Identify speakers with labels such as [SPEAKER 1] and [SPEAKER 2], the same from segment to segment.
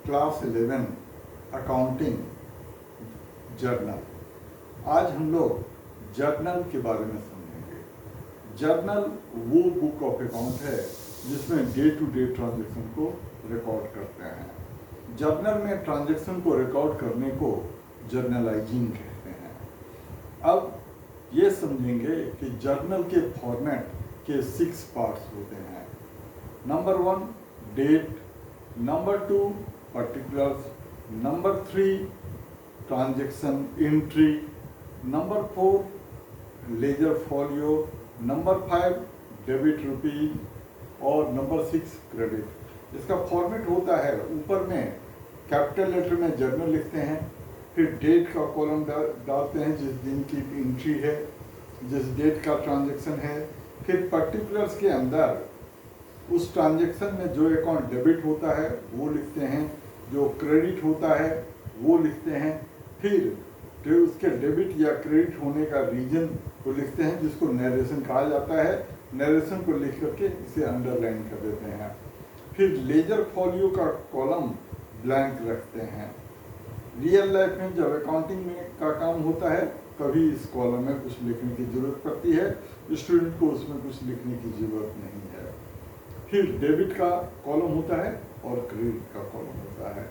[SPEAKER 1] Class 11 accounting journal. आज हम लोग जर्नल के बारे में समझेंगे। जर्नल वो बुक ऑफ अकाउंट है जिसमें डे टू डे ट्रांजैक्शन को रिकॉर्ड करते हैं। जर्नल में ट्रांजैक्शन को रिकॉर्ड करने को जर्नलाइजिंग कहते हैं। अब ये समझेंगे कि जर्नल के फॉर्मेट के 6 पार्ट्स होते हैं। Number 1 date, number 2 particulars, number 3 transaction entry, number 4 ledger folio, number 5 debit rupees और नंबर 6 क्रेडिट। इसका फॉर्मेट होता है, ऊपर में कैपिटल लेटर में जर्नल लिखते हैं, फिर डेट का कॉलम डालते हैं जिस दिन की एंट्री है, जिस डेट का ट्रांजैक्शन है, फिर पर्टिकुलर्स के अंदर उस ट्रांजैक्शन में जो अकाउंट डेबिट होता है वो लिखते हैं, जो क्रेडिट होता है वो लिखते हैं, फिर जो उसके डेबिट या क्रेडिट होने का रीजन को लिखते हैं जिसको नरेशन कहा जाता है। नरेशन को लिख करके इसे अंडरलाइन कर देते हैं। फिर लेजर फॉलियो का कॉलम ब्लैंक रखते हैं। रियल लाइफ में जब अकाउंटिंग में का काम होता है कभी इस कॉलम में कुछ लिखने की जरूरत पड़ती है, स्टूडेंट को उसमें कुछ लिखने की जरूरत नहीं है। फिर डेबिट का कॉलम होता है और क्रेडिट का कॉलम होता है।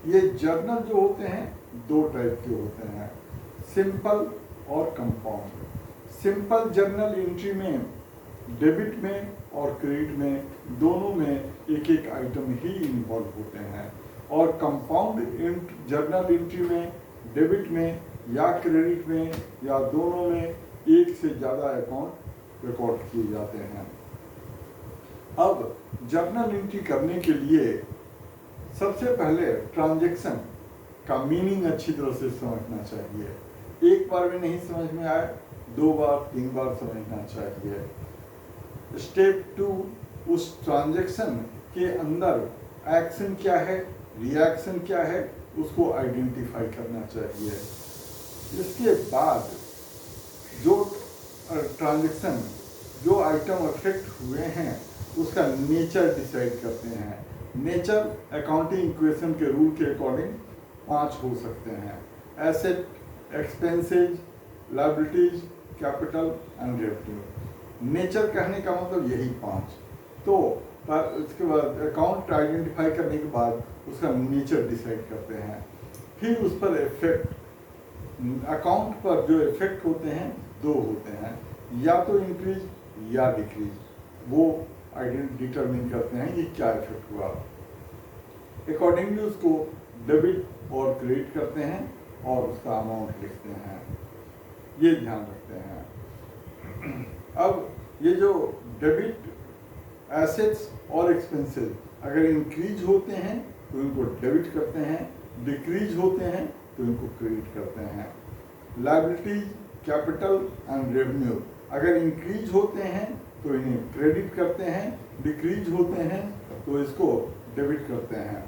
[SPEAKER 1] ये जर्नल जो होते हैं 2 टाइप के होते हैं, सिंपल और कंपाउंड। सिंपल जर्नल एंट्री में डेबिट में और क्रेडिट में दोनों में एक एक आइटम ही इन्वॉल्व होते हैं, और कंपाउंड जर्नल एंट्री में डेबिट में या क्रेडिट में या दोनों में एक से ज़्यादा अकाउंट रिकॉर्ड किए जाते हैं। अब जर्नल एंट्री करने के लिए सबसे पहले ट्रांजैक्शन का मीनिंग अच्छी तरह से समझना चाहिए। एक बार में नहीं समझ में आए, 2 बार 3 बार समझना चाहिए। स्टेप 2, उस ट्रांजैक्शन के अंदर एक्शन क्या है, रिएक्शन क्या है, उसको आइडेंटिफाई करना चाहिए। इसके बाद जो ट्रांजैक्शन, जो आइटम अफेक्ट हुए हैं उसका नेचर डिसाइड करते हैं। नेचर अकाउंटिंग इक्वेशन के रूल के अकॉर्डिंग 5 हो सकते हैं, asset, expenses, liabilities, capital and revenue. Nature कहने का मतलब यही 5। तो उसके बाद अकाउंट आइडेंटिफाई करने के बाद उसका नेचर डिसाइड करते हैं। फिर उस पर इफेक्ट, अकाउंट पर जो इफेक्ट होते हैं 2 होते हैं, या तो इंक्रीज या डिक्रीज। वो डिटरमिन करते हैं कि क्या इफेक्ट हुआ। अकॉर्डिंगली उसको डेबिट और क्रेडिट करते हैं और उसका अमाउंट लिखते हैं। ये ध्यान रखते हैं। अब ये जो डेबिट, एसेट्स और एक्सपेंसेस अगर इंक्रीज होते हैं तो इनको डेबिट करते हैं, डिक्रीज होते हैं तो इनको क्रेडिट करते हैं। लायबिलिटीज, कैपिटल एंड रेवेन्यू अगर इंक्रीज होते हैं तो इन्हें क्रेडिट करते हैं, डिक्रीज होते हैं तो इसको डेबिट करते हैं।